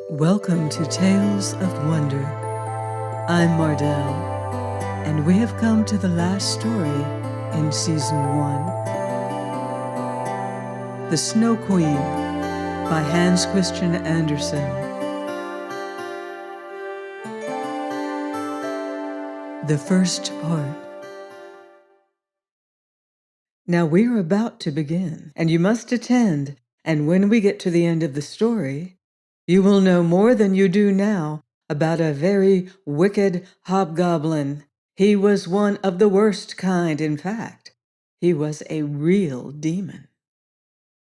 Welcome to Tales of Wonder. I'm Mardell, and we have come to the last story in Season 1, The Snow Queen by Hans Christian Andersen. The first part. Now we are about to begin, and you must attend, and when we get to the end of the story, you will know more than you do now about a very wicked hobgoblin. He was one of the worst kind, in fact. He was a real demon.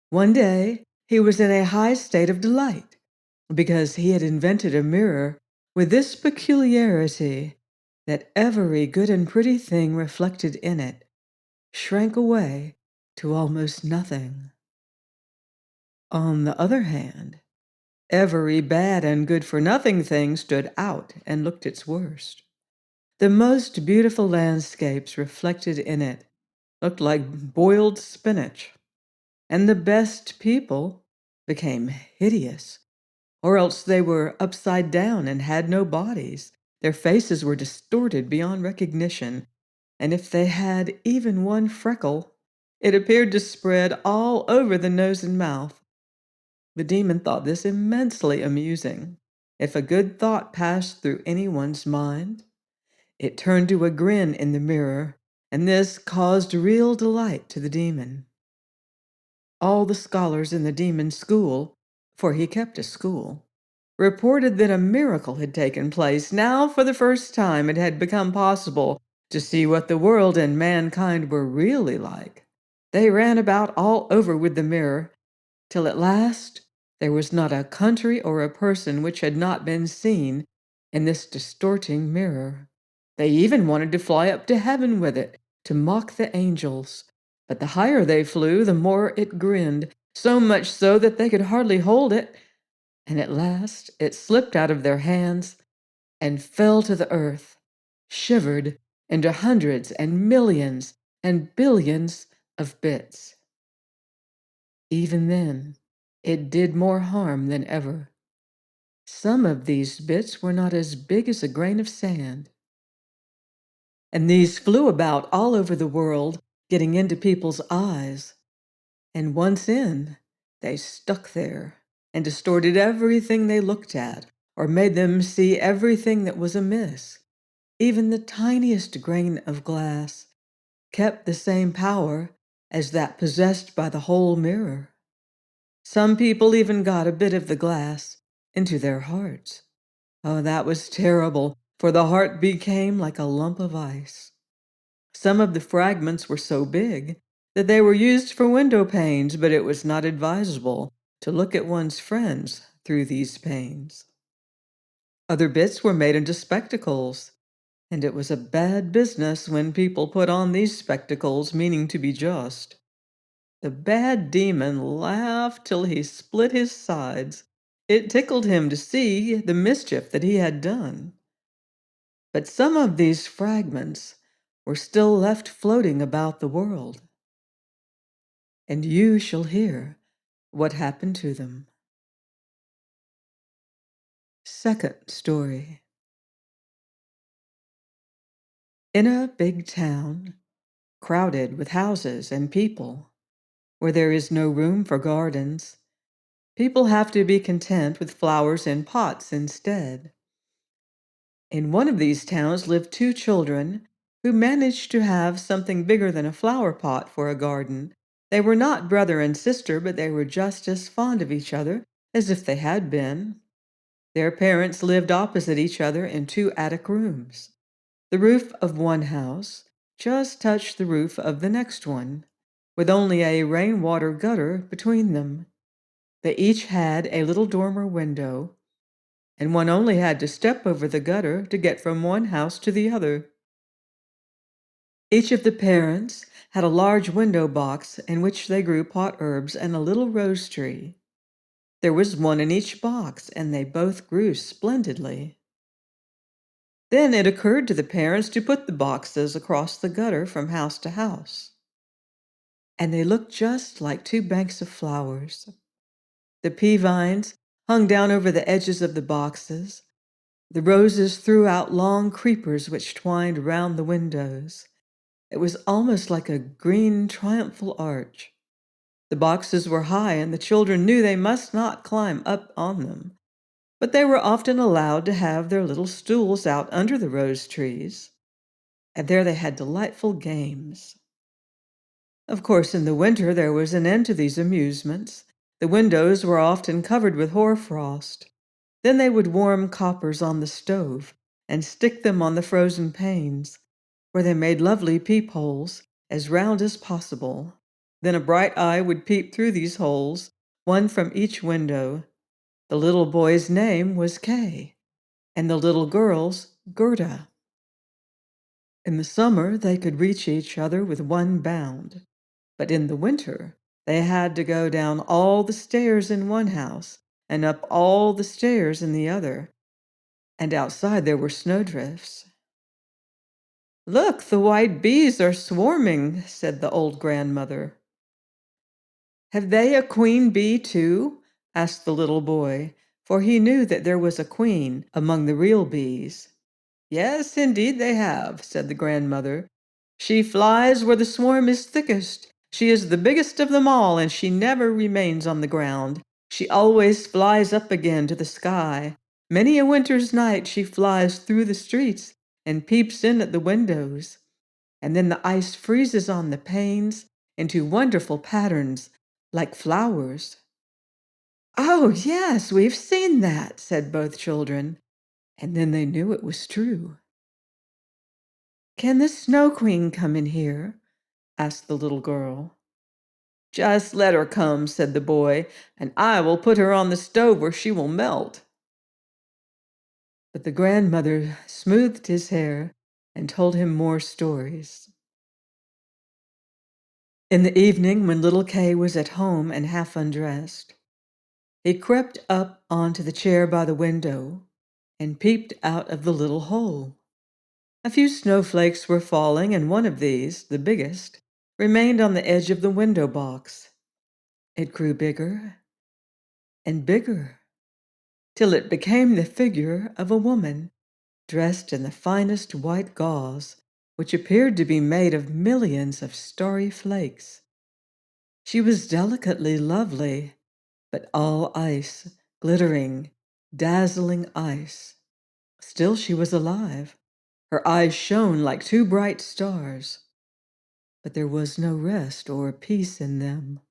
One day, he was in a high state of delight because he had invented a mirror with this peculiarity that every good and pretty thing reflected in it shrank away to almost nothing. On the other hand, every bad and good-for-nothing thing stood out and looked its worst. The most beautiful landscapes reflected in it looked like boiled spinach, and the best people became hideous, or else they were upside down and had no bodies. Their faces were distorted beyond recognition, and if they had even one freckle, it appeared to spread all over the nose and mouth. The demon thought this immensely amusing. If a good thought passed through anyone's mind, it turned to a grin in the mirror, and this caused real delight to the demon. All the scholars in the demon's school, for he kept a school, reported that a miracle had taken place. Now, for the first time, it had become possible to see what the world and mankind were really like. They ran about all over with the mirror, till at last there was not a country or a person which had not been seen in this distorting mirror. They even wanted to fly up to heaven with it, to mock the angels. But the higher they flew, the more it grinned, so much so that they could hardly hold it, and at last it slipped out of their hands and fell to the earth, shivered into hundreds and millions and billions of bits. Even then, it did more harm than ever. Some of these bits were not as big as a grain of sand, and these flew about all over the world, getting into people's eyes. And once in, they stuck there and distorted everything they looked at, or made them see everything that was amiss. Even the tiniest grain of glass kept the same power as that possessed by the whole mirror. Some people even got a bit of the glass into their hearts. Oh, that was terrible, for the heart became like a lump of ice. Some of the fragments were so big that they were used for window panes, but it was not advisable to look at one's friends through these panes. Other bits were made into spectacles, and it was a bad business when people put on these spectacles meaning to be just. The bad demon laughed till he split his sides. It tickled him to see the mischief that he had done. But some of these fragments were still left floating about the world, and you shall hear what happened to them. Second story. In a big town, crowded with houses and people, where there is no room for gardens, people have to be content with flowers in pots instead. In one of these towns lived two children who managed to have something bigger than a flower pot for a garden. They were not brother and sister, but they were just as fond of each other as if they had been. Their parents lived opposite each other in two attic rooms. The roof of one house just touched the roof of the next one, with only a rainwater gutter between them. They each had a little dormer window, and one only had to step over the gutter to get from one house to the other. Each of the parents had a large window box in which they grew pot herbs and a little rose tree. There was one in each box, and they both grew splendidly. Then it occurred to the parents to put the boxes across the gutter from house to house. And they looked just like two banks of flowers. The pea vines hung down over the edges of the boxes. The roses threw out long creepers which twined round the windows. It was almost like a green triumphal arch. The boxes were high, and the children knew they must not climb up on them, but they were often allowed to have their little stools out under the rose trees, and there they had delightful games. Of course, in the winter there was an end to these amusements. The windows were often covered with hoarfrost. Then they would warm coppers on the stove and stick them on the frozen panes, where they made lovely peepholes as round as possible. Then a bright eye would peep through these holes, one from each window. The little boy's name was Kay, and the little girl's Gerda. In the summer, they could reach each other with one bound, but in the winter, they had to go down all the stairs in one house and up all the stairs in the other, and outside there were snowdrifts. "Look, the white bees are swarming," said the old grandmother. "Have they a queen bee too?" asked the little boy, for he knew that there was a queen among the real bees. "Yes, indeed they have," said the grandmother. "She flies where the swarm is thickest. She is the biggest of them all, and she never remains on the ground. She always flies up again to the sky. Many a winter's night she flies through the streets and peeps in at the windows. And then the ice freezes on the panes into wonderful patterns like flowers." "Oh, yes, we've seen that," said both children, and then they knew it was true. "Can the Snow Queen come in here?" asked the little girl. "Just let her come," said the boy, "and I will put her on the stove where she will melt." But the grandmother smoothed his hair and told him more stories. In the evening, when little Kay was at home and half undressed, he crept up onto the chair by the window and peeped out of the little hole. A few snowflakes were falling, and one of these, the biggest, remained on the edge of the window box. It grew bigger and bigger, till it became the figure of a woman dressed in the finest white gauze, which appeared to be made of millions of starry flakes. She was delicately lovely, but all ice, glittering, dazzling ice. Still she was alive. Her eyes shone like two bright stars, but there was no rest or peace in them.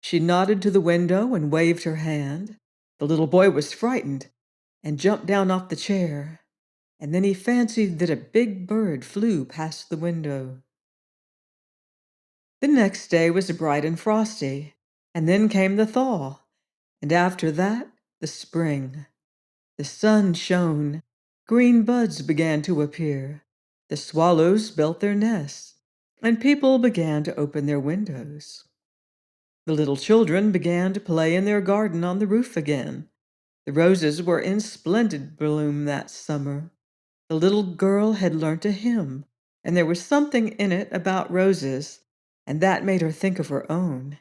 She nodded to the window and waved her hand. The little boy was frightened and jumped down off the chair, and then he fancied that a big bird flew past the window. The next day was bright and frosty, and then came the thaw, and after that, the spring. The sun shone, green buds began to appear, the swallows built their nests, and people began to open their windows. The little children began to play in their garden on the roof again. The roses were in splendid bloom that summer. The little girl had learnt a hymn, and there was something in it about roses, and that made her think of her own.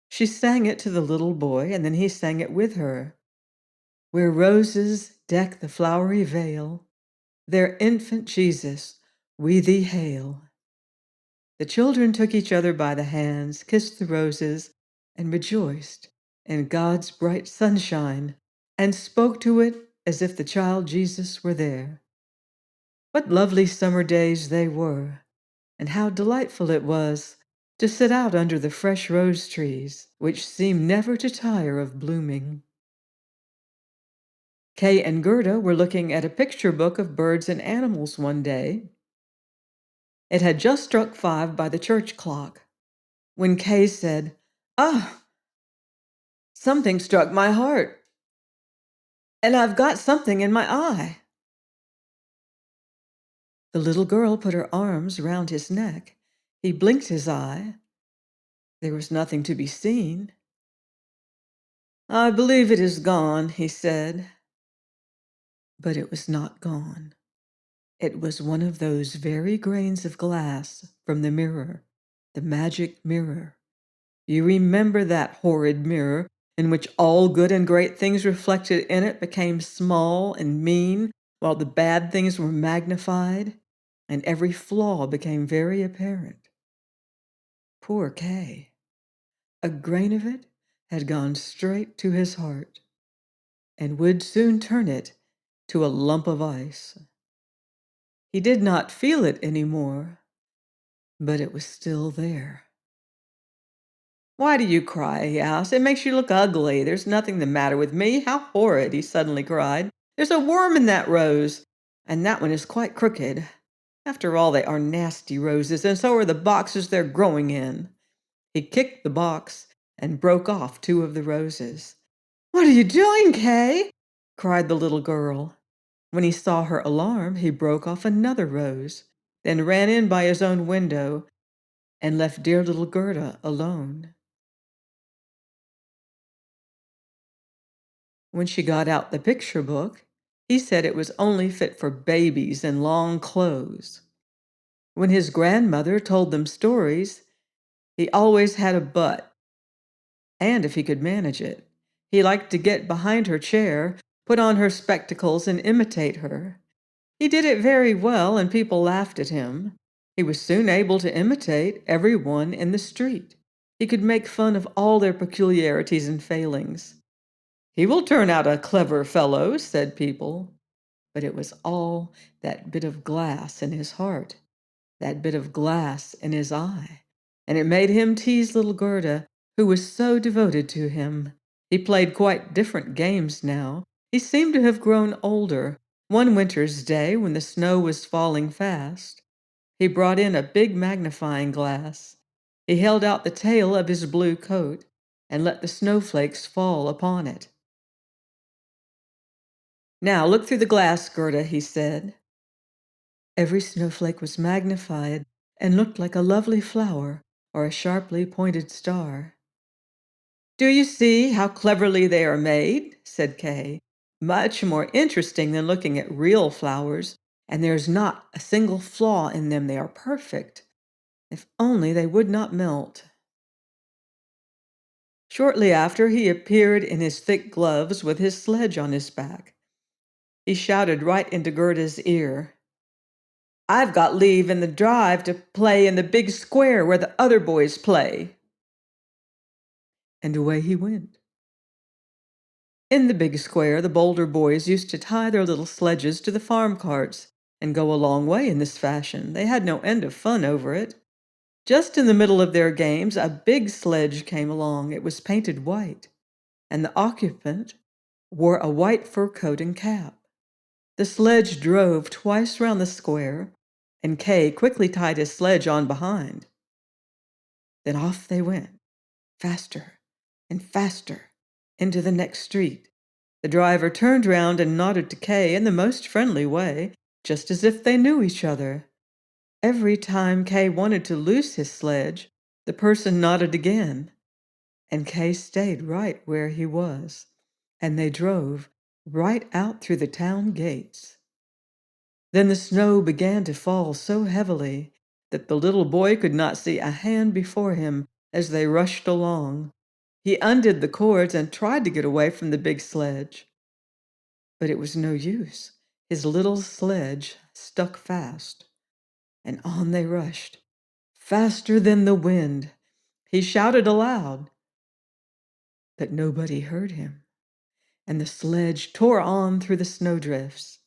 She sang it to the little boy, and then he sang it with her. "Where roses deck the flowery vale, there infant Jesus, we thee hail." The children took each other by the hands, kissed the roses, and rejoiced in God's bright sunshine, and spoke to it as if the child Jesus were there. What lovely summer days they were, and how delightful it was to sit out under the fresh rose trees, which seemed never to tire of blooming. Kay and Gerda were looking at a picture book of birds and animals one day. It had just struck 5 by the church clock, when Kay said, "Ah, something struck my heart, and I've got something in my eye." The little girl put her arms round his neck. He blinked his eye. There was nothing to be seen. "I believe it is gone," he said. But it was not gone. It was one of those very grains of glass from the mirror, the magic mirror. You remember that horrid mirror in which all good and great things reflected in it became small and mean, while the bad things were magnified, and every flaw became very apparent. Poor Kay. A grain of it had gone straight to his heart, and would soon turn it to a lump of ice. He did not feel it any more, but it was still there. "Why do you cry?" he asked. "It makes you look ugly. There's nothing the matter with me. How horrid!" he suddenly cried. "There's a worm in that rose, and that one is quite crooked. After all, they are nasty roses, and so are the boxes they're growing in." He kicked the box and broke off two of the roses. "What are you doing, Kay?" cried the little girl. When he saw her alarm, he broke off another rose, then ran in by his own window and left dear little Gerda alone. When she got out the picture book, he said it was only fit for babies in long clothes. When his grandmother told them stories, he always had a but, and if he could manage it. He liked to get behind her chair, put on her spectacles, and imitate her. He did it very well, and people laughed at him. He was soon able to imitate everyone in the street. He could make fun of all their peculiarities and failings. "He will turn out a clever fellow," said people. But it was all that bit of glass in his heart, that bit of glass in his eye, and it made him tease little Gerda, who was so devoted to him. He played quite different games now. He seemed to have grown older. One winter's day, when the snow was falling fast, he brought in a big magnifying glass. He held out the tail of his blue coat and let the snowflakes fall upon it. "Now look through the glass, Gerda," he said. Every snowflake was magnified and looked like a lovely flower or a sharply pointed star. "Do you see how cleverly they are made?" said Kay. "Much more interesting than looking at real flowers, and there's not a single flaw in them. They are perfect. If only they would not melt." Shortly after, he appeared in his thick gloves with his sledge on his back. He shouted right into Gerda's ear, "I've got leave in the drive to play in the big square where the other boys play." And away he went. In the big square, the bolder boys used to tie their little sledges to the farm carts and go a long way in this fashion. They had no end of fun over it. Just in the middle of their games, a big sledge came along. It was painted white, and the occupant wore a white fur coat and cap. The sledge drove twice round the square, and Kay quickly tied his sledge on behind. Then off they went, faster and faster, into the next street. The driver turned round and nodded to Kay in the most friendly way, just as if they knew each other. Every time Kay wanted to loose his sledge, the person nodded again, and Kay stayed right where he was, and they drove right out through the town gates. Then the snow began to fall so heavily that the little boy could not see a hand before him as they rushed along. He undid the cords and tried to get away from the big sledge. But it was no use. His little sledge stuck fast, and on they rushed, faster than the wind. He shouted aloud, but nobody heard him, and the sledge tore on through the snowdrifts.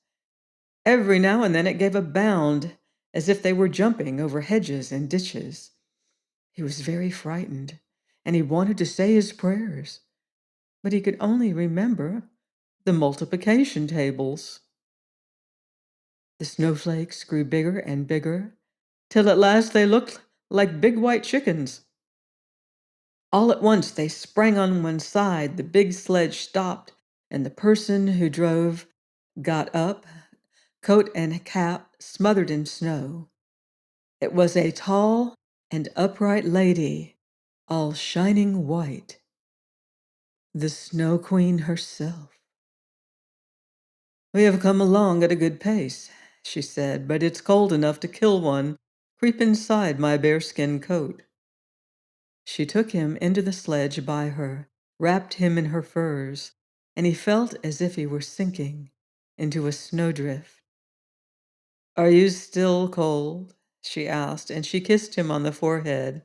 Every now and then it gave a bound, as if they were jumping over hedges and ditches. He was very frightened, and he wanted to say his prayers, but he could only remember the multiplication tables. The snowflakes grew bigger and bigger, till at last they looked like big white chickens. All at once they sprang on one side, the big sledge stopped, and the person who drove got up, coat and cap smothered in snow. It was a tall and upright lady, all shining white, the Snow Queen herself. "We have come along at a good pace," she said, but it's cold enough to kill one. Creep inside my bearskin coat. She took him into the sledge by her, wrapped him in her furs, and he felt as if he were sinking into a snowdrift. Are you still cold? She asked, and she kissed him on the forehead.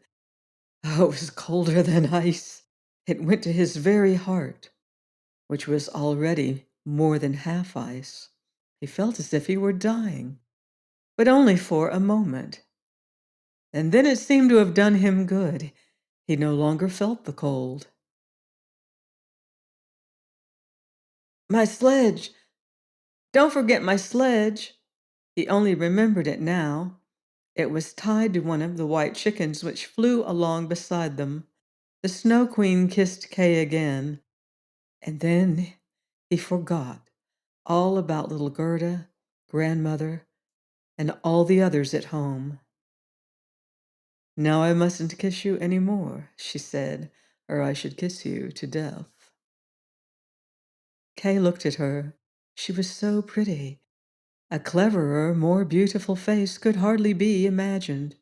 Oh, it was colder than ice. It went to his very heart, which was already more than half ice. He felt as if he were dying, but only for a moment. And then it seemed to have done him good. He no longer felt the cold. My sledge! Don't forget my sledge! He only remembered it now. It was tied to one of the white chickens which flew along beside them. The Snow Queen kissed Kay again, and then he forgot all about little Gerda, grandmother, and all the others at home. Now I mustn't kiss you any more, she said, or I should kiss you to death. Kay looked at her. She was so pretty. A cleverer, more beautiful face could hardly be imagined.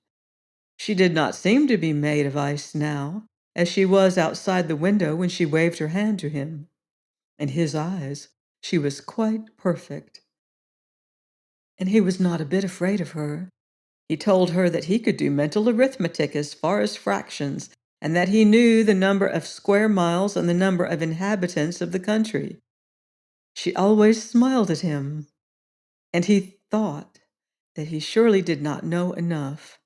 She did not seem to be made of ice now, as she was outside the window when she waved her hand to him. In his eyes, she was quite perfect. And he was not a bit afraid of her. He told her that he could do mental arithmetic as far as fractions, and that he knew the number of square miles and the number of inhabitants of the country. She always smiled at him, and he thought that he surely did not know enough,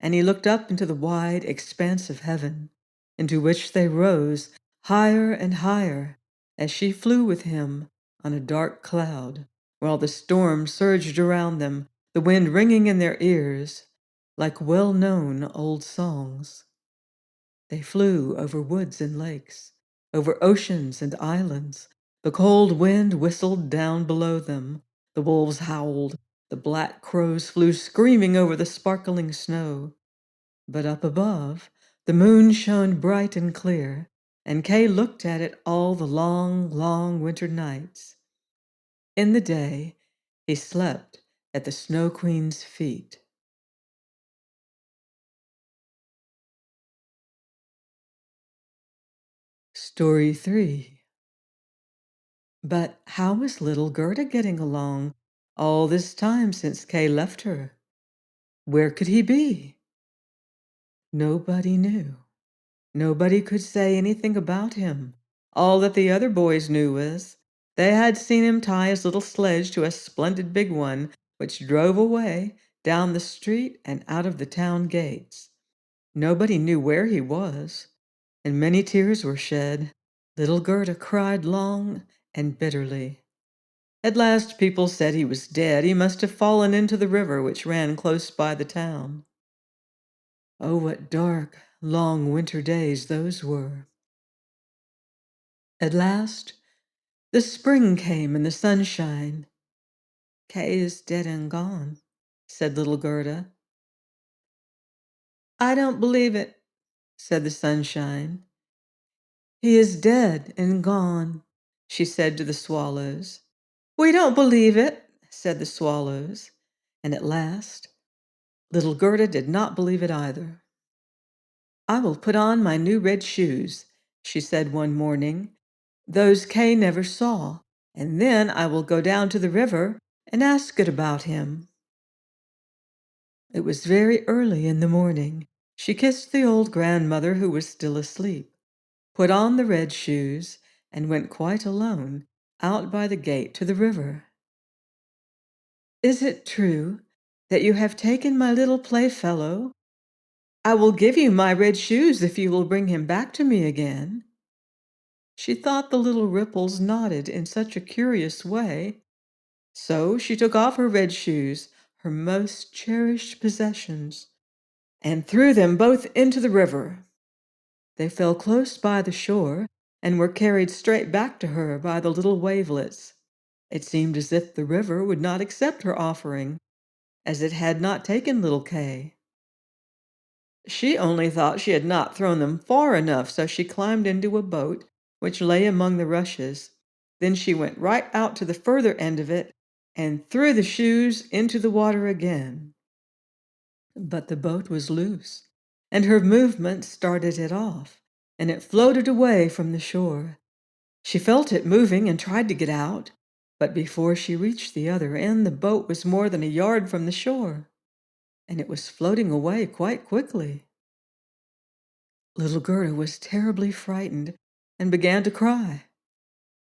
and he looked up into the wide expanse of heaven, into which they rose higher and higher as she flew with him on a dark cloud, while the storm surged around them, the wind ringing in their ears like well-known old songs. They flew over woods and lakes, over oceans and islands. The cold wind whistled down below them. The wolves howled. The black crows flew screaming over the sparkling snow. But up above, the moon shone bright and clear, and Kay looked at it all the long, long winter nights. In the day, he slept at the Snow Queen's feet. Story 3. But how was little Gerda getting along all this time since Kay left her? Where could he be? Nobody knew. Nobody could say anything about him. All that the other boys knew was they had seen him tie his little sledge to a splendid big one, which drove away down the street and out of the town gates. Nobody knew where he was, and many tears were shed. Little Gerda cried long and bitterly. At last people said he was dead. He must have fallen into the river which ran close by the town. Oh, what dark, long winter days those were. At last, the spring came and the sunshine. Kay is dead and gone, said little Gerda. I don't believe it, said the sunshine. He is dead and gone, she said to the swallows. We don't believe it, said the swallows. And at last, little Gerda did not believe it either. I will put on my new red shoes, she said one morning. Those Kay never saw, and then I will go down to the river and ask it about him. It was very early in the morning. She kissed the old grandmother who was still asleep, put on the red shoes, and went quite alone out by the gate to the river. Is it true that you have taken my little playfellow? I will give you my red shoes if you will bring him back to me again. She thought the little ripples nodded in such a curious way. So she took off her red shoes, her most cherished possessions, and threw them both into the river. They fell close by the shore and were carried straight back to her by the little wavelets. It seemed as if the river would not accept her offering, as it had not taken little Kay. She only thought she had not thrown them far enough, so she climbed into a boat which lay among the rushes. Then she went right out to the further end of it and threw the shoes into the water again. But the boat was loose, and her movement started it off, and it floated away from the shore. She felt it moving and tried to get out, but before she reached the other end, the boat was more than a yard from the shore, and it was floating away quite quickly. Little Gerda was terribly frightened and began to cry.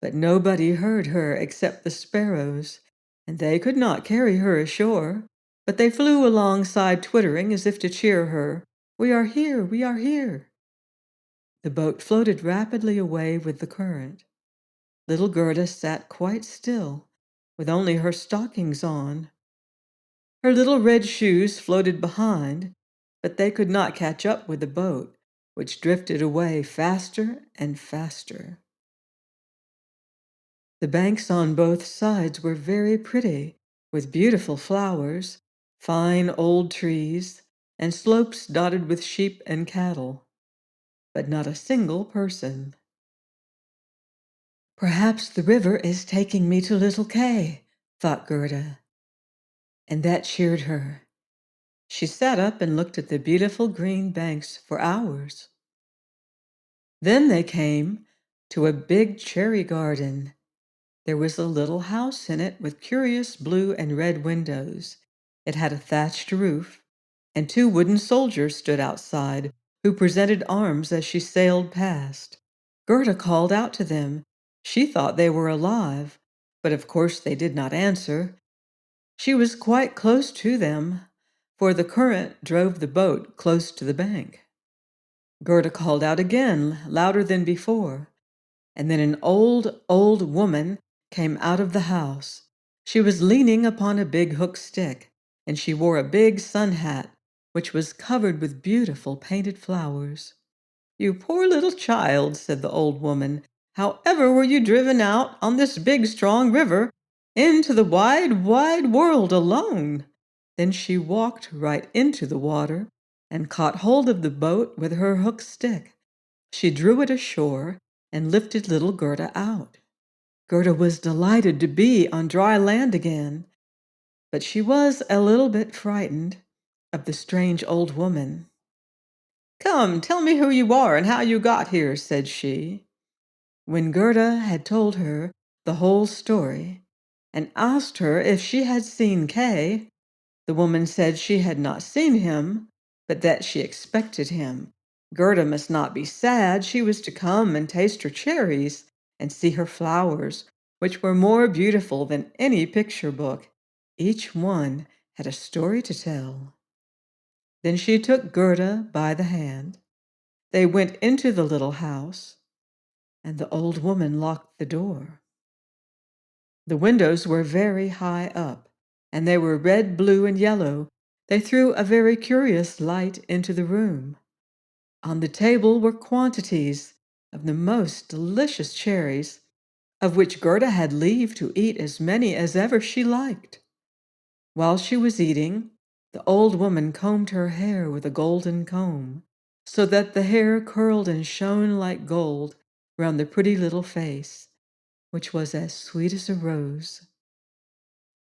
But nobody heard her except the sparrows, and they could not carry her ashore, but they flew alongside twittering as if to cheer her. "We are here, we are here." The boat floated rapidly away with the current. Little Gerda sat quite still, with only her stockings on. Her little red shoes floated behind, but they could not catch up with the boat, which drifted away faster and faster. The banks on both sides were very pretty, with beautiful flowers, fine old trees, and slopes dotted with sheep and cattle, but not a single person. "Perhaps the river is taking me to little Kay," thought Gerda, and that cheered her. She sat up and looked at the beautiful green banks for hours. Then they came to a big cherry garden. There was a little house in it with curious blue and red windows. It had a thatched roof, and two wooden soldiers stood outside, who presented arms as she sailed past. Gerda called out to them. She thought they were alive, but of course they did not answer. She was quite close to them, for the current drove the boat close to the bank. Gerda called out again, louder than before. And then an old woman came out of the house. She was leaning upon a big hook stick, and she wore a big sun hat, which was covered with beautiful painted flowers. "You poor little child," said the old woman. "However were you driven out on this big, strong river into the wide, wide world alone?" Then she walked right into the water and caught hold of the boat with her hook stick. She drew it ashore and lifted little Gerda out. Gerda was delighted to be on dry land again, but she was a little bit frightened of the strange old woman. "Come, tell me who you are and how you got here," said she. When Gerda had told her the whole story and asked her if she had seen Kay, the woman said she had not seen him, but that she expected him. Gerda must not be sad. She was to come and taste her cherries and see her flowers, which were more beautiful than any picture book. Each one had a story to tell. Then she took Gerda by the hand. They went into the little house, and the old woman locked the door. The windows were very high up, and they were red, blue, and yellow. They threw a very curious light into the room. On the table were quantities of the most delicious cherries, of which Gerda had leave to eat as many as ever she liked. While she was eating, the old woman combed her hair with a golden comb, so that the hair curled and shone like gold round the pretty little face, which was as sweet as a rose.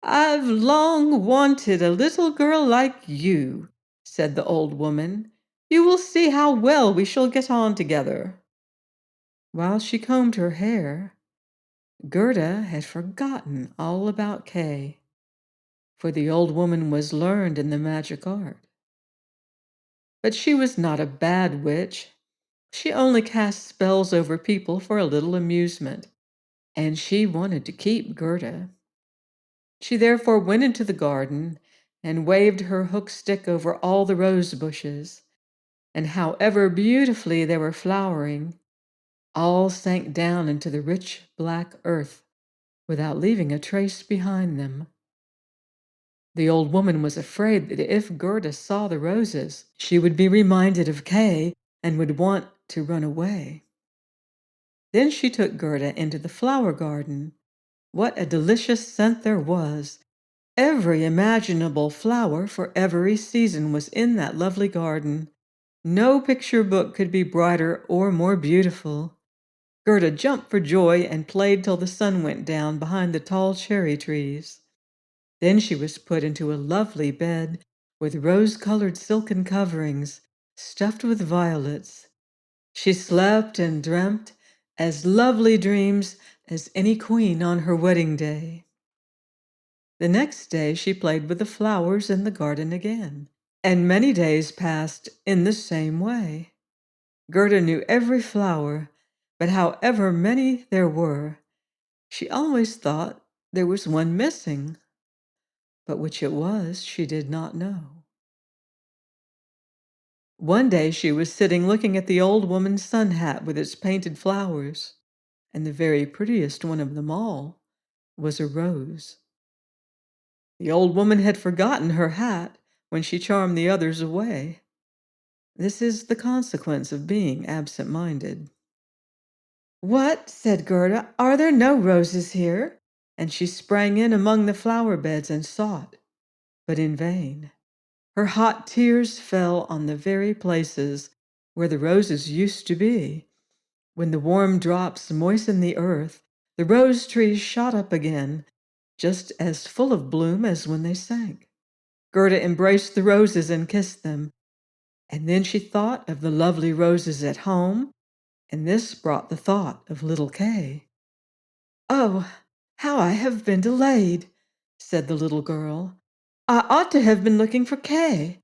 "I've long wanted a little girl like you," said the old woman. "You will see how well we shall get on together." While she combed her hair, Gerda had forgotten all about Kay, for the old woman was learned in the magic art. But she was not a bad witch. She only cast spells over people for a little amusement, and she wanted to keep Gerda. She therefore went into the garden and waved her hook stick over all the rose bushes, and however beautifully they were flowering, all sank down into the rich black earth without leaving a trace behind them. The old woman was afraid that if Gerda saw the roses, she would be reminded of Kay and would want to run away. Then she took Gerda into the flower garden. What a delicious scent there was! Every imaginable flower for every season was in that lovely garden. No picture book could be brighter or more beautiful. Gerda jumped for joy and played till the sun went down behind the tall cherry trees. Then she was put into a lovely bed with rose-colored silken coverings stuffed with violets. She slept and dreamt as lovely dreams as any queen on her wedding day. The next day she played with the flowers in the garden again, and many days passed in the same way. Gerda knew every flower, but however many there were, she always thought there was one missing, but which it was she did not know. One day she was sitting looking at the old woman's sun hat with its painted flowers, and the very prettiest one of them all was a rose. The old woman had forgotten her hat when she charmed the others away. This is the consequence of being absent-minded. "What?" said Gerda. "Are there no roses here?" And she sprang in among the flower beds and sought, but in vain. Her hot tears fell on the very places where the roses used to be. When the warm drops moistened the earth, the rose trees shot up again, just as full of bloom as when they sank. Gerda embraced the roses and kissed them, and then she thought of the lovely roses at home, and this brought the thought of little Kay. "Oh, how I have been delayed," said the little girl. "I ought to have been looking for Kay."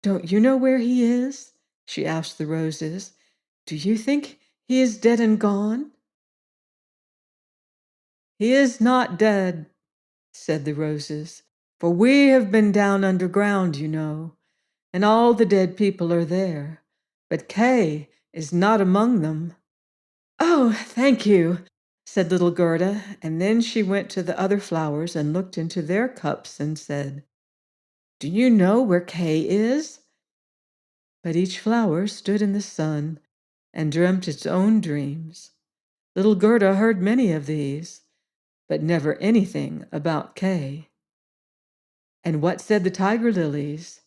"Don't you know where he is?" she asked the roses. "Do you think he is dead and gone?" "He is not dead," said the roses, "for we have been down underground, you know, and all the dead people are there, but Kay is not among them." "Oh, thank you," said little Gerda, and then she went to the other flowers and looked into their cups and said, "Do you know where Kay is?" But each flower stood in the sun and dreamt its own dreams. Little Gerda heard many of these, but never anything about Kay. And what said the tiger lilies?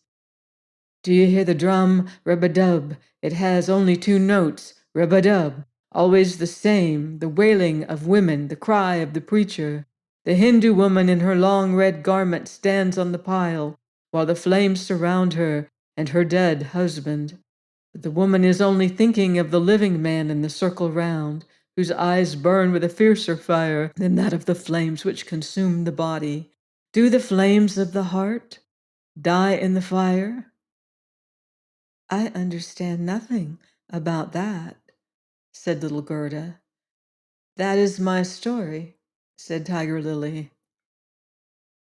"Do you hear the drum? Rub-a-dub. It has only two notes. Rub-a-dub. Always the same, the wailing of women, the cry of the preacher. The Hindu woman in her long red garment stands on the pile, while the flames surround her and her dead husband. But the woman is only thinking of the living man in the circle round, whose eyes burn with a fiercer fire than that of the flames which consume the body. Do the flames of the heart die in the fire?" "I understand nothing about that," said little Gerda. "That is my story," said Tiger Lily.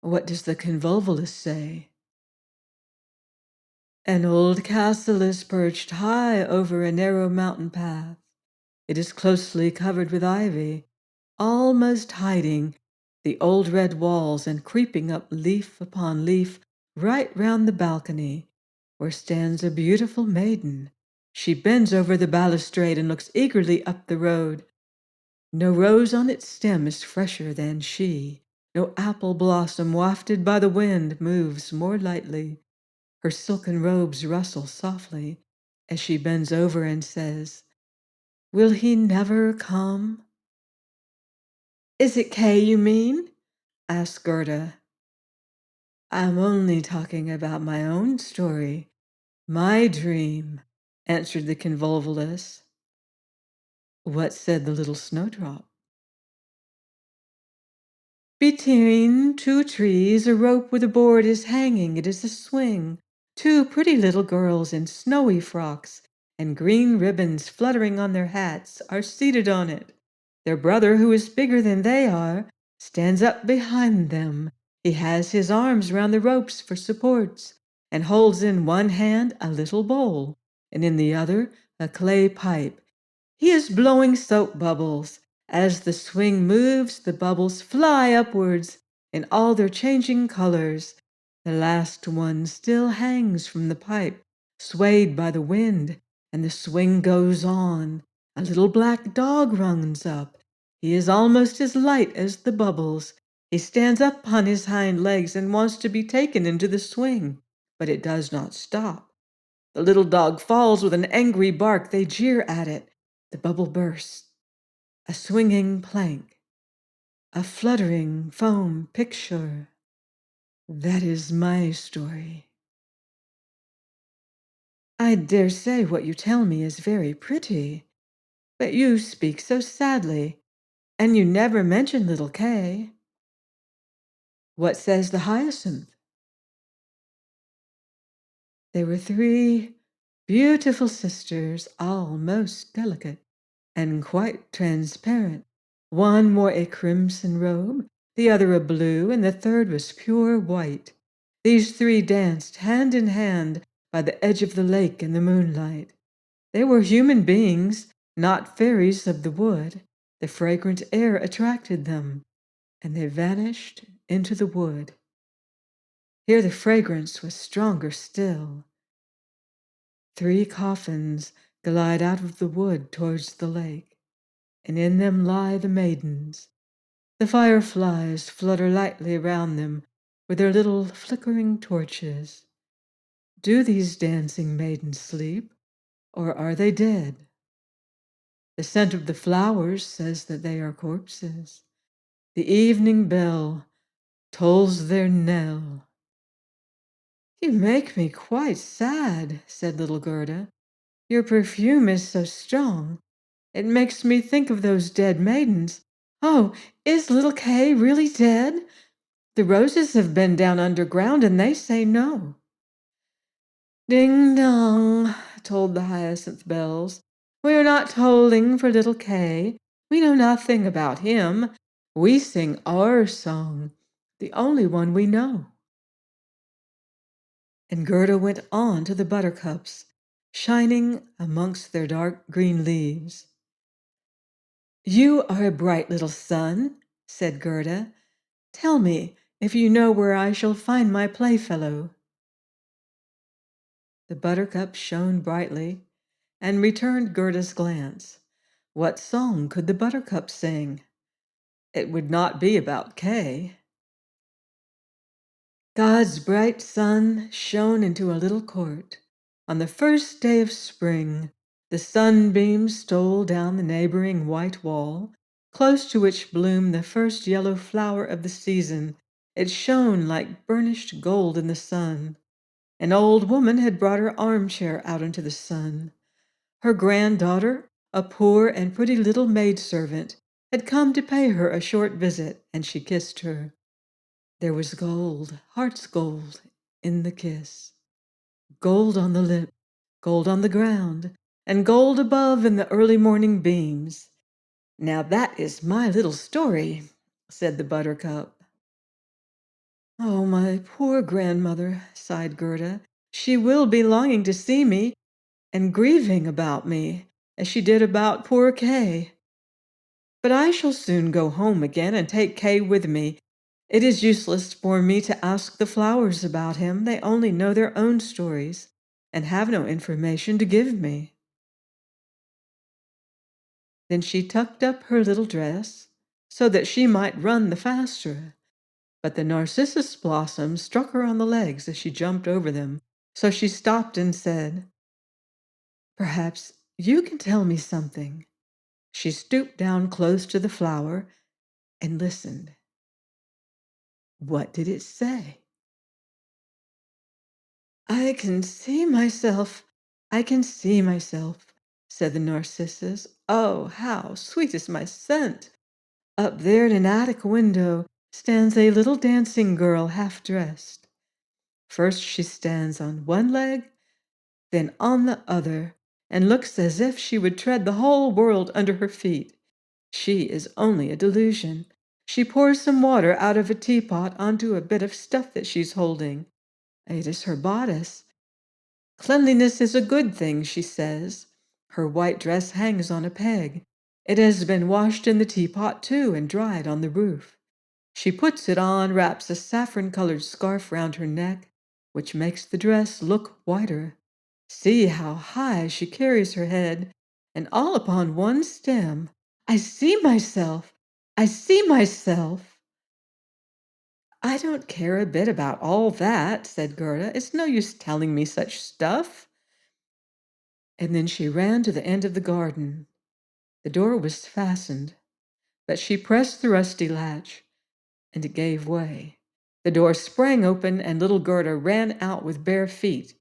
"What does the convolvulus say?" "An old castle is perched high over a narrow mountain path. It is closely covered with ivy, almost hiding the old red walls and creeping up leaf upon leaf right round the balcony, where stands a beautiful maiden. She bends over the balustrade and looks eagerly up the road. No rose on its stem is fresher than she. No apple blossom wafted by the wind moves more lightly. Her silken robes rustle softly as she bends over and says, 'Will he never come?'" "Is it Kay you mean?" asked Gerda. "I'm only talking about my own story, my dream," answered the convolvulus. What said the little snowdrop? "Between two trees a rope with a board is hanging. It is a swing. Two pretty little girls in snowy frocks and green ribbons fluttering on their hats are seated on it. Their brother, who is bigger than they are, stands up behind them. He has his arms round the ropes for supports and holds in one hand a little bowl and in the other a clay pipe. He is blowing soap bubbles. As the swing moves, the bubbles fly upwards in all their changing colors. The last one still hangs from the pipe, swayed by the wind, and the swing goes on. A little black dog runs up. He is almost as light as the bubbles. He stands up on his hind legs and wants to be taken into the swing, but it does not stop. The little dog falls with an angry bark. They jeer at it. The bubble bursts. A swinging plank. a fluttering foam picture. That is my story. I dare say what you tell me is very pretty, but you speak so sadly, and you never mention little Kay. What says the hyacinth? They were three beautiful sisters, all most delicate and quite transparent. One wore a crimson robe, the other a blue, and the third was pure white. These three danced hand in hand by the edge of the lake in the moonlight. They were human beings, not fairies of the wood. The fragrant air attracted them, and they vanished into the wood. Here the fragrance was stronger still. Three coffins glide out of the wood towards the lake, and in them lie the maidens. The fireflies flutter lightly round them with their little flickering torches. Do these dancing maidens sleep, or are they dead? The scent of the flowers says that they are corpses. The evening bell tolls their knell. You make me quite sad, said little Gerda. Your perfume is so strong. It makes me think of those dead maidens. Oh, is little Kay really dead? The roses have been down underground, and they say no. Ding dong, tolled the hyacinth bells. We are not tolling for little Kay. We know nothing about him. We sing our song, the only one we know. And Gerda went on to the buttercups, shining amongst their dark green leaves. You are a bright little sun, said Gerda. Tell me if you know where I shall find my playfellow. The buttercup shone brightly and returned Gerda's glance. What song could the buttercup sing? It would not be about Kay. God's bright sun shone into a little court. On the first day of spring, the sunbeams stole down the neighboring white wall, close to which bloomed the first yellow flower of the season. It shone like burnished gold in the sun. An old woman had brought her armchair out into the sun. Her granddaughter, a poor and pretty little maidservant, had come to pay her a short visit, and she kissed her. There was gold, heart's gold, in the kiss. Gold on the lip, gold on the ground, and gold above in the early morning beams. Now that is my little story, said the buttercup. Oh, my poor grandmother, sighed Gerda. She will be longing to see me and grieving about me, as she did about poor Kay. But I shall soon go home again and take Kay with me. It is useless for me to ask the flowers about him. They only know their own stories and have no information to give me. Then she tucked up her little dress so that she might run the faster. But the narcissus blossoms struck her on the legs as she jumped over them, so she stopped and said, Perhaps you can tell me something. She stooped down close to the flower and listened. What did it say? I can see myself, I can see myself, said the narcissus. Oh, how sweet is my scent! Up there in an attic window stands a little dancing girl half dressed. First she stands on one leg, then on the other, and looks as if she would tread the whole world under her feet. She is only a delusion. She pours some water out of a teapot onto a bit of stuff that she's holding. It is her bodice. Cleanliness is a good thing, she says. Her white dress hangs on a peg. It has been washed in the teapot, too, and dried on the roof. She puts it on, wraps a saffron-colored scarf round her neck, which makes the dress look whiter. See how high she carries her head, and all upon one stem. I see myself! I see myself! I don't care a bit about all that, said Gerda. It's no use telling me such stuff. And then she ran to the end of the garden. The door was fastened. But she pressed the rusty latch, and it gave way. The door sprang open, and little Gerda ran out with bare feet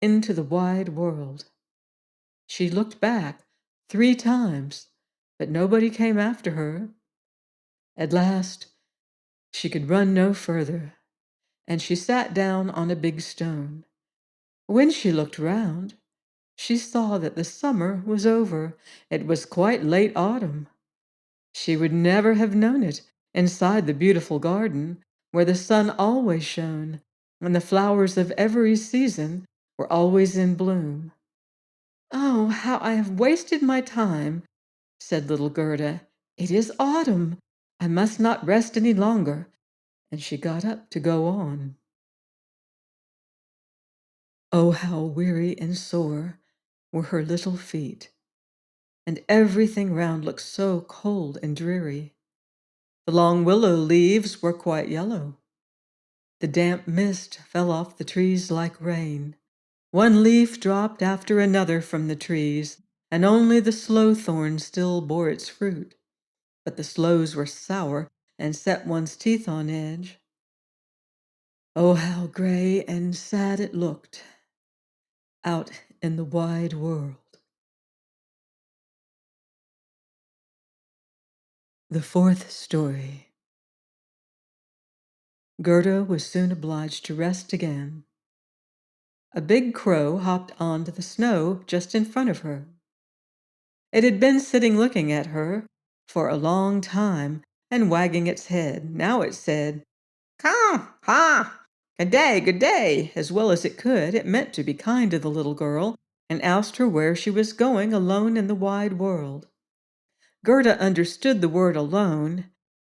into the wide world. She looked back 3 times, but nobody came after her. At last, she could run no further, and she sat down on a big stone. When she looked round, she saw that the summer was over. It was quite late autumn. She would never have known it inside the beautiful garden, where the sun always shone, and the flowers of every season were always in bloom. "Oh, how I have wasted my time," said little Gerda. "It is autumn. I must not rest any longer." And she got up to go on. Oh, how weary and sore were her little feet, and everything round looked so cold and dreary. The long willow leaves were quite yellow. The damp mist fell off the trees like rain. One leaf dropped after another from the trees, and only the sloe thorn still bore its fruit. But the sloes were sour and set one's teeth on edge. Oh, how gray and sad it looked out in the wide world. The fourth story. Gerda was soon obliged to rest again. A big crow hopped onto the snow just in front of her. It had been sitting looking at her for a long time and wagging its head. Now it said, "Come, ha! Good day," as well as it could. It meant to be kind to the little girl and asked her where she was going alone in the wide world. Gerda understood the word alone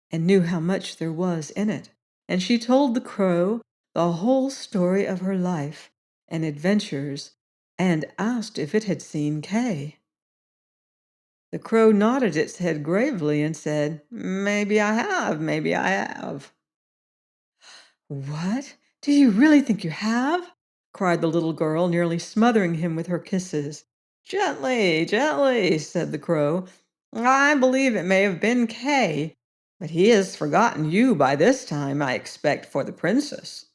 and knew how much there was in it, and she told the crow the whole story of her life and adventures and asked if it had seen Kay. The crow nodded its head gravely and said, maybe I have." "What? Do you really think you have?" cried the little girl, nearly smothering him with her kisses. "Gently, gently," said the crow. "I believe it may have been Kay, but he has forgotten you by this time, I expect, for the princess."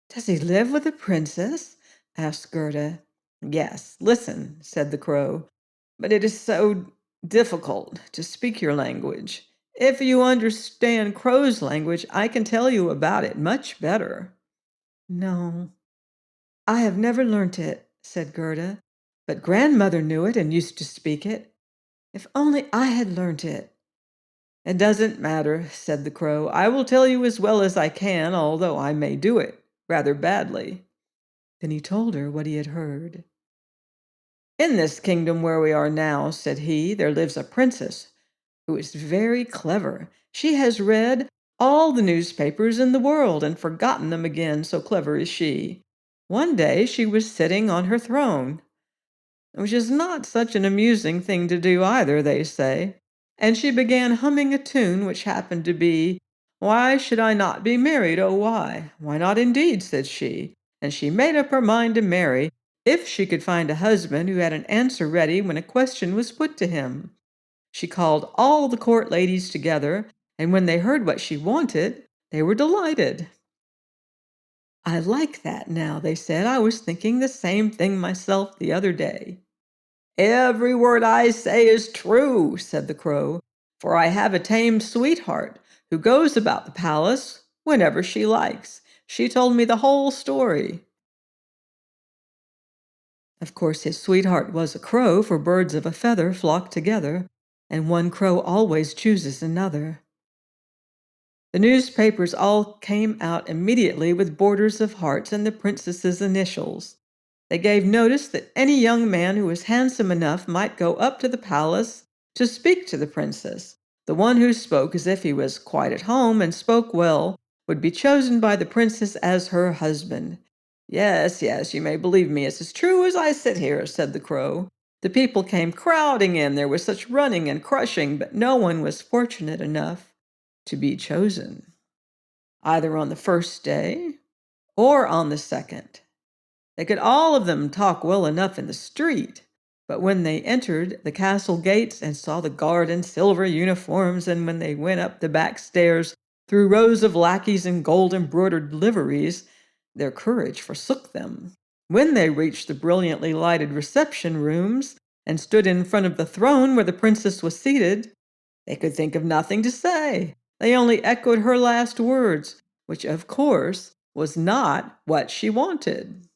"Does he live with the princess?" asked Gerda. "Yes, listen," said the crow, "but it is so difficult to speak your language. If you understand crow's language, I can tell you about it much better." "No, I have never learnt it," said Gerda, "but grandmother knew it and used to speak it. If only I had learnt it." "It doesn't matter," said the crow. "I will tell you as well as I can, although I may do it rather badly." Then he told her what he had heard. "In this kingdom where we are now," said he, "there lives a princess who is very clever. She has read all the newspapers in the world and forgotten them again, so clever is she. One day she was sitting on her throne, which is not such an amusing thing to do either, they say, and she began humming a tune which happened to be, 'Why should I not be married, oh why? Why not indeed?' said she, and she made up her mind to marry if she could find a husband who had an answer ready when a question was put to him. She called all the court ladies together, and when they heard what she wanted, they were delighted. 'I like that now,' they said. 'I was thinking the same thing myself the other day.' 'Every word I say is true,' said the crow, 'for I have a tame sweetheart who goes about the palace whenever she likes. She told me the whole story.' Of course, his sweetheart was a crow, for birds of a feather flock together, and one crow always chooses another. The newspapers all came out immediately with borders of hearts and the princess's initials. They gave notice that any young man who was handsome enough might go up to the palace to speak to the princess. The one who spoke as if he was quite at home and spoke well would be chosen by the princess as her husband. "Yes, yes, you may believe me, it's as true as I sit here," said the crow. The people came crowding in. There was such running and crushing, but no one was fortunate enough to be chosen, either on the first day or on the second. They could all of them talk well enough in the street, But when they entered the castle gates and saw the guard in silver uniforms, and when they went up the back stairs through rows of lackeys in gold embroidered liveries, their courage forsook them. When they reached the brilliantly lighted reception rooms and stood in front of the throne where the princess was seated, they could think of nothing to say. They only echoed her last words, which, of course, was not what she wanted.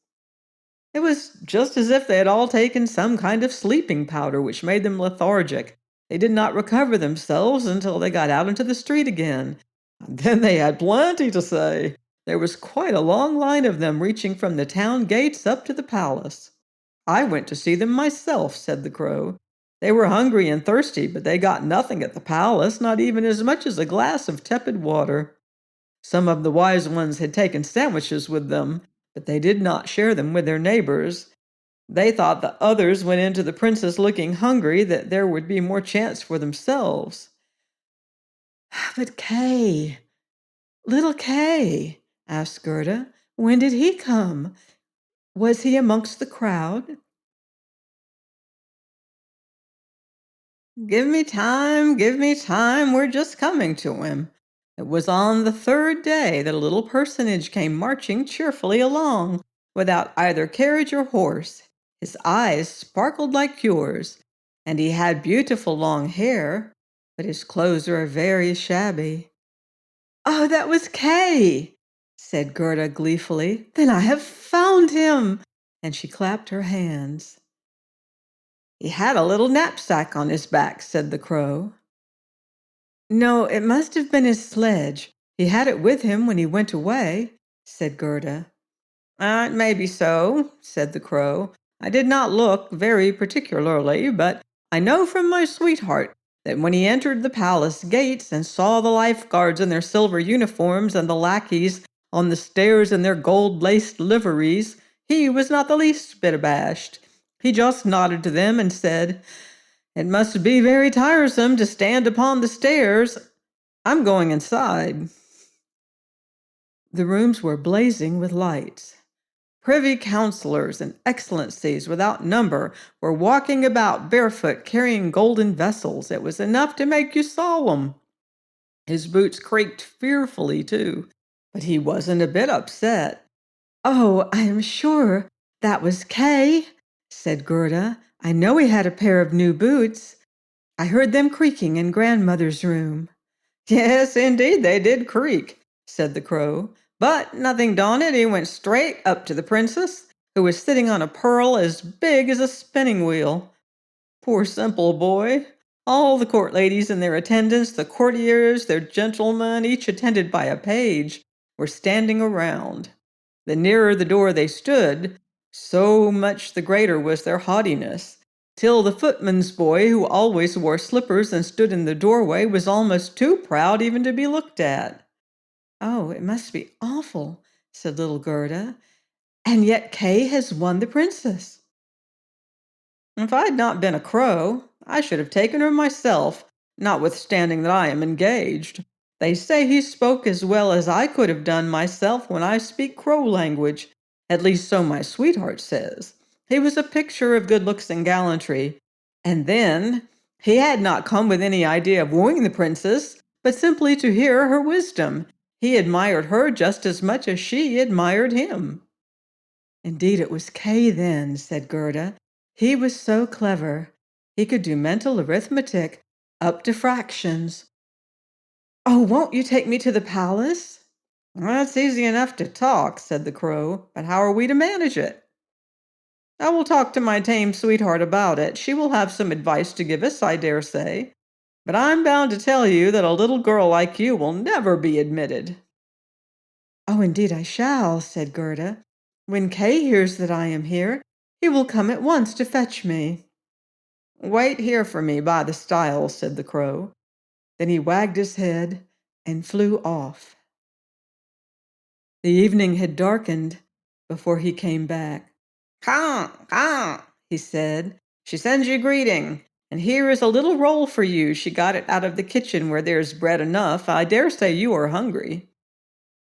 It was just as if they had all taken some kind of sleeping powder which made them lethargic. They did not recover themselves until they got out into the street again. And then they had plenty to say. There was quite a long line of them reaching from the town gates up to the palace. I went to see them myself, said the crow. They were hungry and thirsty, but they got nothing at the palace, not even as much as a glass of tepid water. Some of the wise ones had taken sandwiches with them, but they did not share them with their neighbors. They thought the others went into the princess looking hungry, that there would be more chance for themselves. But Kay, little Kay, asked Gerda, when did he come? Was he amongst the crowd? Give me time, we're just coming to him. It was on the third day that a little personage came marching cheerfully along, without either carriage or horse. His eyes sparkled like yours, and he had beautiful long hair, but his clothes were very shabby. Oh, that was Kay, said Gerda gleefully. Then I have found him, and she clapped her hands. He had a little knapsack on his back, said the crow. No, it must have been his sledge. He had it with him when he went away, said Gerda. It may be so, said the crow. I did not look very particularly, but I know from my sweetheart that when he entered the palace gates and saw the lifeguards in their silver uniforms and the lackeys on the stairs in their gold-laced liveries, he was not the least bit abashed. He just nodded to them and said, It must be very tiresome to stand upon the stairs. I'm going inside. The rooms were blazing with lights. Privy councillors and excellencies without number were walking about barefoot, carrying golden vessels. It was enough to make you solemn. His boots creaked fearfully, too, but he wasn't a bit upset. Oh, I am sure that was Kay, said Gerda. I know he had a pair of new boots. I heard them creaking in grandmother's room. Yes, indeed, they did creak, said the crow. But nothing daunted, he went straight up to the princess, who was sitting on a pearl as big as a spinning wheel. Poor simple boy! All the court ladies and their attendants, the courtiers, their gentlemen, each attended by a page, were standing around. The nearer the door they stood, so much the greater was their haughtiness, till the footman's boy, who always wore slippers and stood in the doorway, was almost too proud even to be looked at. Oh, it must be awful, said little Gerda. And yet Kay has won the princess. If I had not been a crow, I should have taken her myself, notwithstanding that I am engaged. They say he spoke as well as I could have done myself when I speak crow language. At least so my sweetheart says. He was a picture of good looks and gallantry. And then, he had not come with any idea of wooing the princess, but simply to hear her wisdom. He admired her just as much as she admired him. Indeed, it was Kay then, said Gerda. He was so clever. He could do mental arithmetic up to fractions. Oh, won't you take me to the palace? Well, it's easy enough to talk, said the crow, but how are we to manage it? I will talk to my tame sweetheart about it. She will have some advice to give us, I dare say. But I'm bound to tell you that a little girl like you will never be admitted. Oh, indeed I shall, said Gerda. When Kay hears that I am here, he will come at once to fetch me. Wait here for me by the stile, said the crow. Then he wagged his head and flew off. The evening had darkened before he came back. Caw, caw, he said. She sends you greeting, and here is a little roll for you. She got it out of the kitchen where there's bread enough. I dare say you are hungry.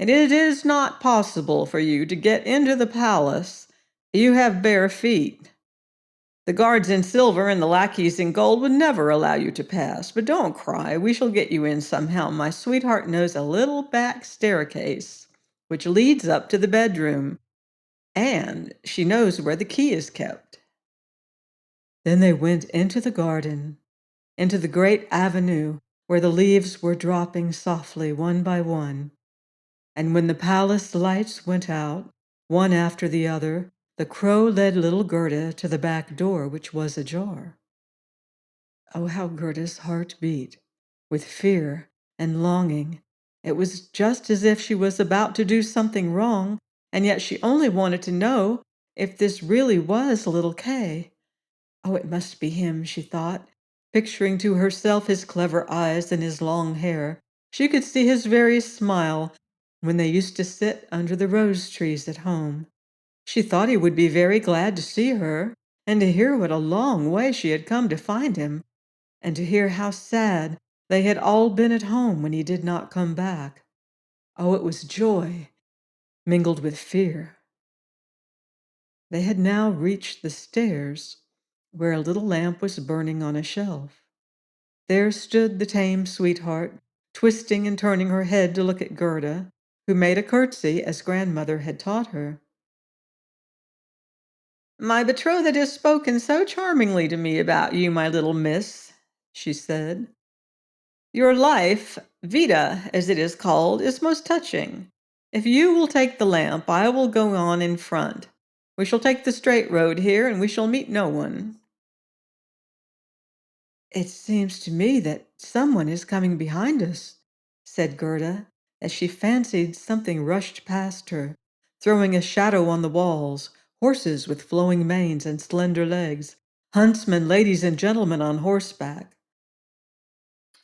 And it is not possible for you to get into the palace. You have bare feet. The guards in silver and the lackeys in gold would never allow you to pass. But don't cry, we shall get you in somehow. My sweetheart knows a little back staircase which leads up to the bedroom, and she knows where the key is kept." Then they went into the garden, into the great avenue where the leaves were dropping softly one by one. And when the palace lights went out, one after the other, the crow led little Gerda to the back door, which was ajar. Oh, how Gerda's heart beat with fear and longing. It was just as if she was about to do something wrong, and yet she only wanted to know if this really was little Kay. Oh, it must be him, she thought, picturing to herself his clever eyes and his long hair. She could see his very smile when they used to sit under the rose trees at home. She thought he would be very glad to see her and to hear what a long way she had come to find him, and to hear how sad they had all been at home when he did not come back. Oh, it was joy mingled with fear. They had now reached the stairs, where a little lamp was burning on a shelf. There stood the tame sweetheart, twisting and turning her head to look at Gerda, who made a curtsy as grandmother had taught her. "My betrothed has spoken so charmingly to me about you, my little miss," she said. "Your life, Vita, as it is called, is most touching. If you will take the lamp, I will go on in front. We shall take the straight road here, and we shall meet no one." "It seems to me that someone is coming behind us," said Gerda, as she fancied something rushed past her, throwing a shadow on the walls, horses with flowing manes and slender legs, huntsmen, ladies and gentlemen on horseback.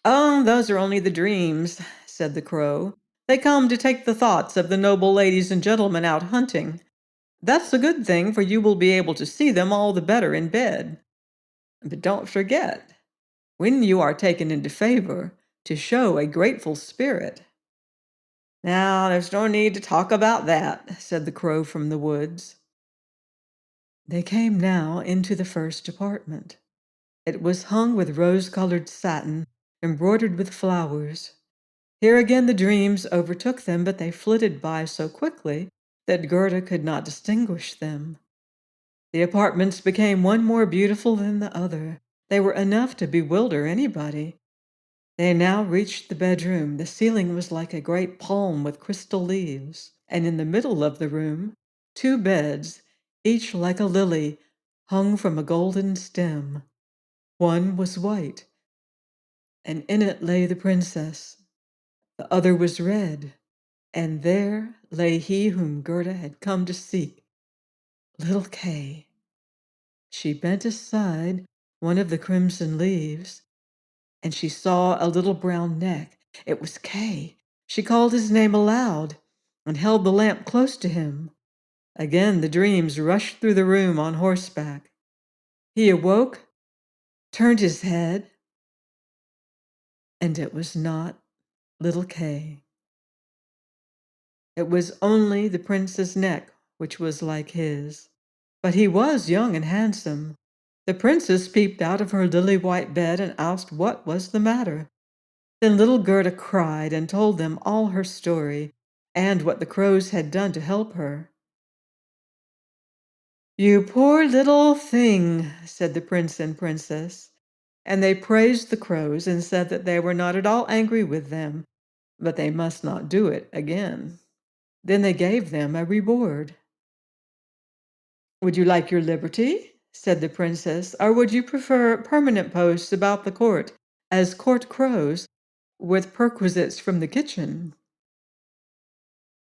"Oh, those are only the dreams," said the crow. "They come to take the thoughts of the noble ladies and gentlemen out hunting. That's a good thing, for you will be able to see them all the better in bed. But don't forget, when you are taken into favor, to show a grateful spirit." "Now, there's no need to talk about that," said the crow from the woods. They came now into the first apartment. It was hung with rose-colored satin, embroidered with flowers. Here again the dreams overtook them, but they flitted by so quickly that Gerda could not distinguish them. The apartments became one more beautiful than the other. They were enough to bewilder anybody. They now reached the bedroom. The ceiling was like a great palm with crystal leaves, and in the middle of the room, two beds, each like a lily, hung from a golden stem. One was white, and in it lay the princess. The other was red, and there lay he whom Gerda had come to seek, little Kay. She bent aside one of the crimson leaves, and she saw a little brown neck. It was Kay. She called his name aloud and held the lamp close to him. Again the dreams rushed through the room on horseback. He awoke, turned his head, and it was not little Kay. It was only the prince's neck which was like his. But he was young and handsome. The princess peeped out of her lily-white bed and asked what was the matter. Then little Gerda cried and told them all her story and what the crows had done to help her. "You poor little thing," said the prince and princess, and they praised the crows and said that they were not at all angry with them, but they must not do it again. Then they gave them a reward. "Would you like your liberty?" said the princess, "or would you prefer permanent posts about the court as court crows, with perquisites from the kitchen?"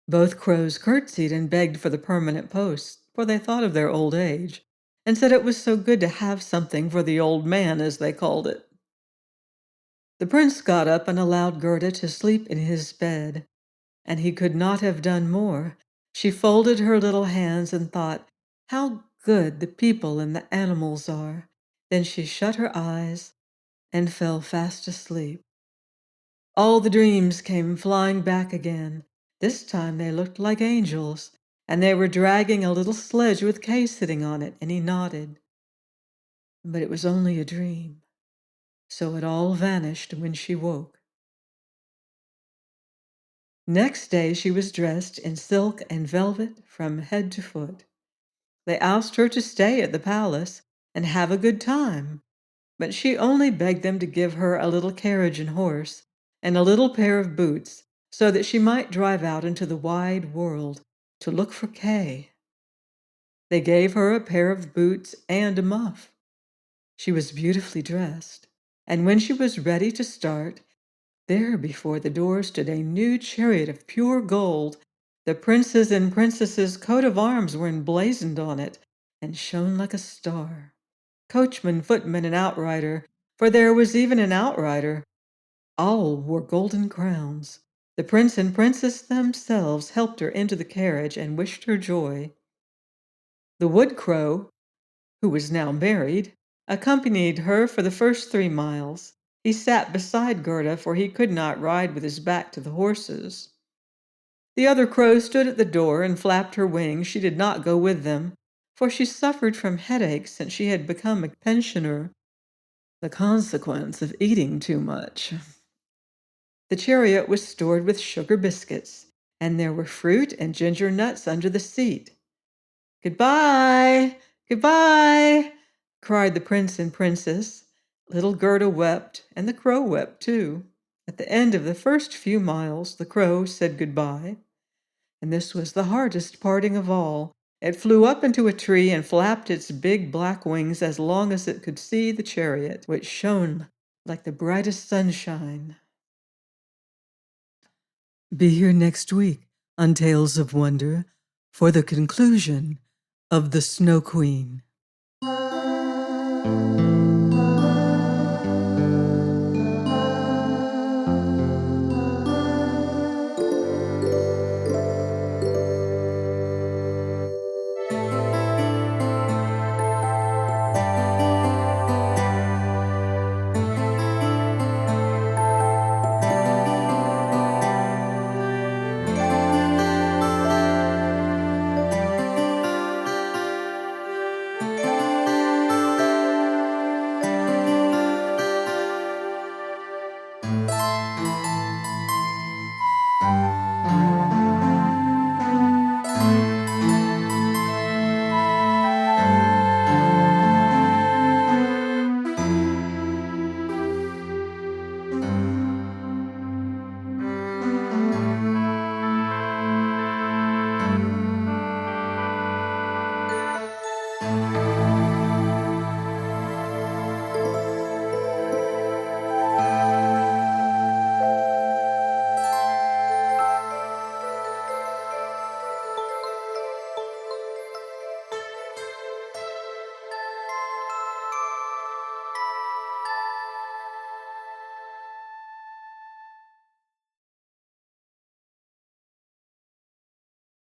Both crows curtsied and begged for the permanent posts, for they thought of their old age, and said it was so good to have something for the old man, as they called it. The prince got up and allowed Gerda to sleep in his bed, and he could not have done more. She folded her little hands and thought, how good the people and the animals are. Then she shut her eyes and fell fast asleep. All the dreams came flying back again. This time they looked like angels, and they were dragging a little sledge with Kay sitting on it, and he nodded. But it was only a dream, so it all vanished when she woke. Next day she was dressed in silk and velvet from head to foot. They asked her to stay at the palace and have a good time, but she only begged them to give her a little carriage and horse and a little pair of boots so that she might drive out into the wide world to look for Kay. They gave her a pair of boots and a muff. She was beautifully dressed, and when she was ready to start, there before the door stood a new chariot of pure gold. The prince's and princess's coat of arms were emblazoned on it and shone like a star. Coachman, footman, and outrider, for there was even an outrider, all wore golden crowns. The prince and princess themselves helped her into the carriage and wished her joy. The wood crow, who was now married, accompanied her for the first 3 miles. He sat beside Gerda, for he could not ride with his back to the horses. The other crow stood at the door and flapped her wings. She did not go with them, for she suffered from headaches since she had become a pensioner, the consequence of eating too much. The chariot was stored with sugar biscuits, and there were fruit and ginger nuts under the seat. "Goodbye! Goodbye!" cried the prince and princess. Little Gerda wept, and the crow wept too. At the end of the first few miles, the crow said goodbye, and this was the hardest parting of all. It flew up into a tree and flapped its big black wings as long as it could see the chariot, which shone like the brightest sunshine. Be here next week on Tales of Wonder for the conclusion of The Snow Queen.